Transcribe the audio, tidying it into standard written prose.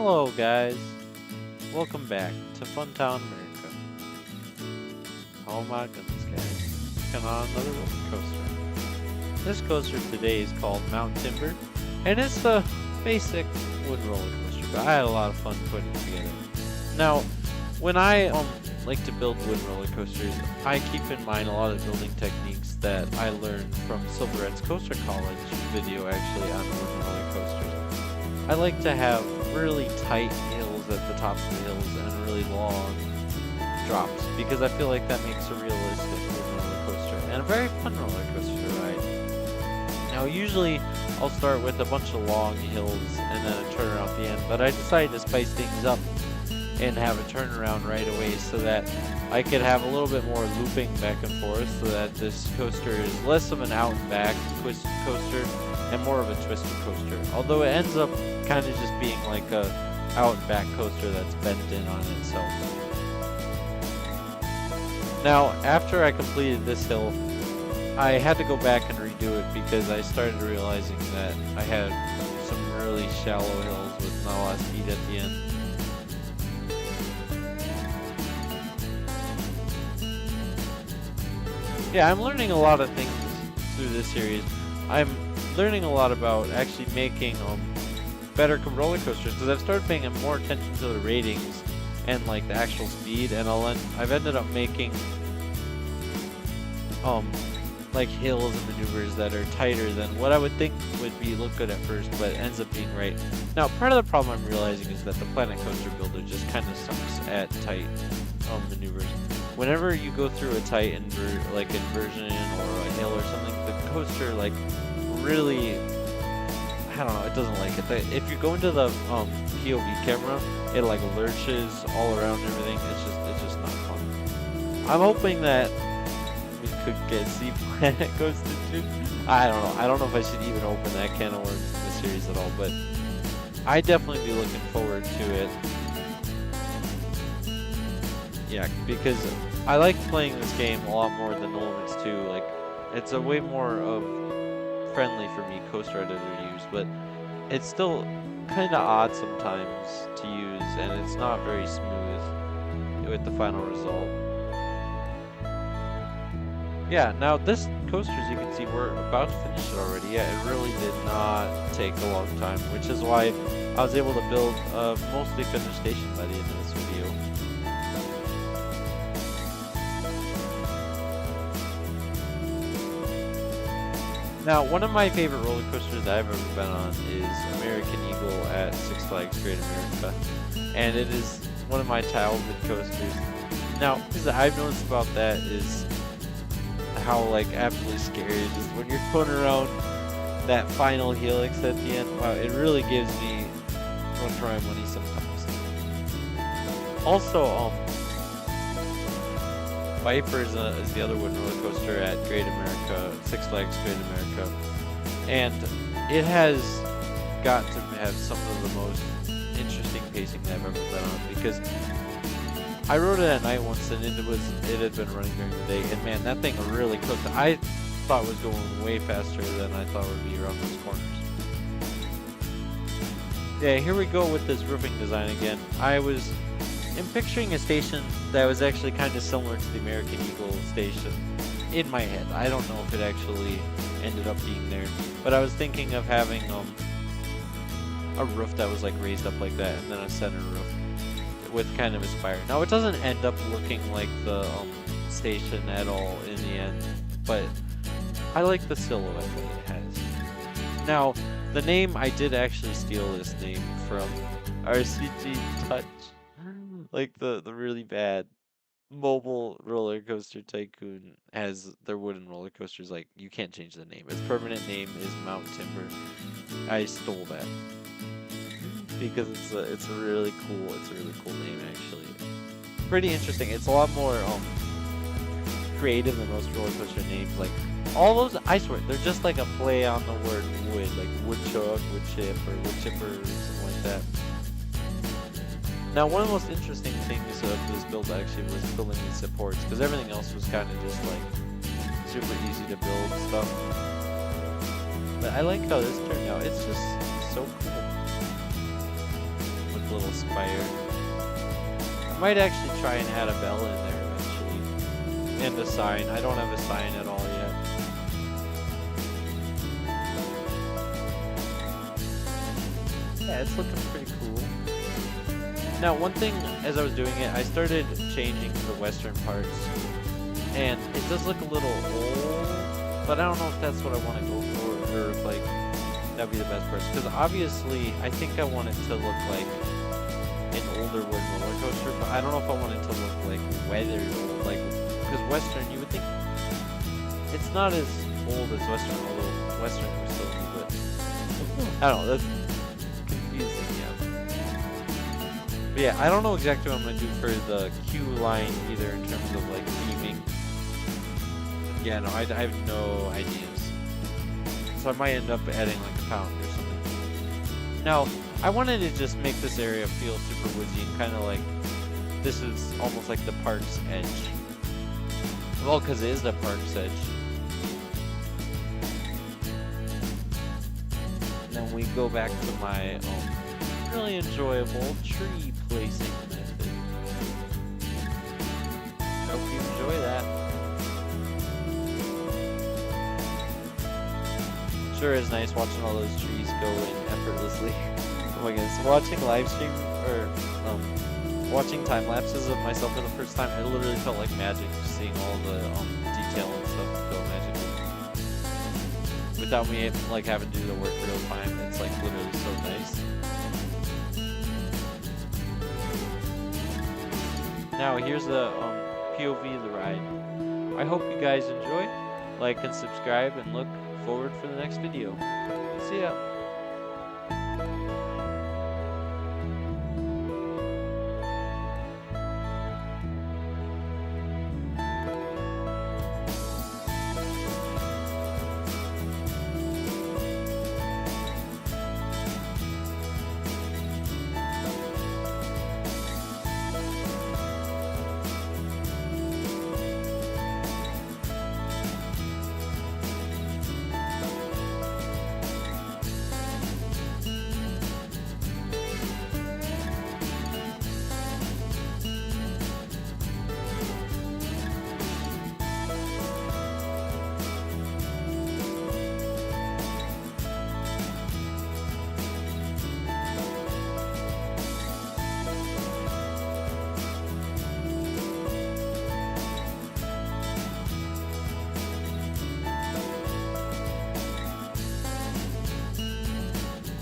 Hello guys, welcome back to Funtown America. Oh my goodness guys, come on another roller coaster. This coaster today is called Mount Timber, and it's a basic wood roller coaster, but I had a lot of fun putting it together. Now, when I like to build wood roller coasters, I keep in mind a lot of building techniques that I learned from Silverette's Coaster College video actually on wood roller coasters. I like to have really tight hills at the tops of the hills and really long drops because I feel like that makes a realistic roller coaster and a very fun roller coaster to ride. Now usually I'll start with a bunch of long hills and then a turnaround at the end, but I decided to spice things up and have a turnaround right away so that I could have a little bit more looping back and forth so that this coaster is less of an out and back twisted coaster and more of a twisted coaster. Although it ends up kind of just being like a out and back coaster that's bent in on itself. Now, after I completed this hill, I had to go back and redo it because I started realizing that I had some really shallow hills with not a lot of speed at the end. Yeah, I'm learning a lot of things through this series. I'm learning a lot about actually making better roller coasters because I've started paying more attention to the ratings and like the actual speed, and I've ended up making like hills and maneuvers that are tighter than what I would think would look good at first, but ends up being right. Now, part of the problem I'm realizing is that the Planet Coaster Builder just kind of sucks at tight maneuvers. Whenever you go through a tight inversion or a hill or something, the coaster like really, I don't know, it doesn't like it. If you go into the POV camera, it like lurches all around and everything. It's just not fun. I'm hoping that we could get Sea Planet Coaster 2. I don't know. I don't know if I should even open that can of worms in the series at all, but I'd definitely be looking forward to it. Yeah, because I like playing this game a lot more than No Limits 2. Like, it's a way more of friendly for me coaster editor to use, but it's still kind of odd sometimes to use, and it's not very smooth with the final result. Yeah, now this coaster, as you can see, we're about to finish it already. Yeah, it really did not take a long time, which is why I was able to build a mostly finished station by the end of this video. Now, one of my favorite roller coasters that I've ever been on is American Eagle at Six Flags Great America, and it is one of my childhood coasters. Now, what I've noticed about that is how like absolutely scary it is when you're going around that final helix at the end. Wow, it really gives me run for my money sometimes. Also, Viper is the other wooden roller coaster at Great America, Six Flags Great America, and it has got to have some of the most interesting pacing that I've ever been on because I rode it at night once and it had been running during the day, and man, that thing really cooked. I thought it was going way faster than I thought it would be around those corners. Yeah, here we go with this roofing design again. I'm picturing a station that was actually kind of similar to the American Eagle station in my head. I don't know if it actually ended up being there, but I was thinking of having a roof that was like raised up like that and then a center roof with kind of a spire. Now it doesn't end up looking like the station at all in the end, but I like the silhouette that it has. Now the name, I did actually steal this name from RCG Touch. Like the really bad mobile roller coaster tycoon has their wooden roller coasters. Like, you can't change the name. Its permanent name is Mount Timber. I stole that because it's a really cool name actually. Pretty interesting. It's a lot more creative than most roller coaster names. Like all those, I swear, they're just like a play on the word wood, like woodchuck, wood chip, or wood chipper, or something like that. Now, one of the most interesting things of this build actually was building these supports, because everything else was kind of just like super easy to build stuff. But I like how this turned out. It's just so cool. With little spire. I might actually try and add a bell in there eventually. And a sign. I don't have a sign at all yet. Yeah, it's looking pretty cool. Now, one thing, as I was doing it, I started changing the western parts. And it does look a little old, but I don't know if that's what I want to go for, or if, like, that'd be the best parts. Because obviously, I think I want it to look like an older wooden roller coaster, but I don't know if I want it to look like weathered, like, because western, you would think, it's not as old as western, although western was still new, but I don't know, that's confusing, yeah. But yeah, I don't know exactly what I'm going to do for the queue line either in terms of, like, theming. Yeah, no, I have no ideas. So I might end up adding like a fountain or something. Now, I wanted to just make this area feel super woodsy and kind of like, this is almost like the park's edge. Well, because it is the park's edge. And then we go back to my really enjoyable tree placing method. Hope you enjoy that. Sure is nice watching all those trees go in effortlessly. Oh my goodness, watching live stream or watching time lapses of myself for the first time, it literally felt like magic, just seeing all the detail and stuff go magically. Without me like having to do the work real time, it's like literally so nice. Now here's the POV of the ride. I hope you guys enjoy. Like and subscribe and look forward for the next video. See ya.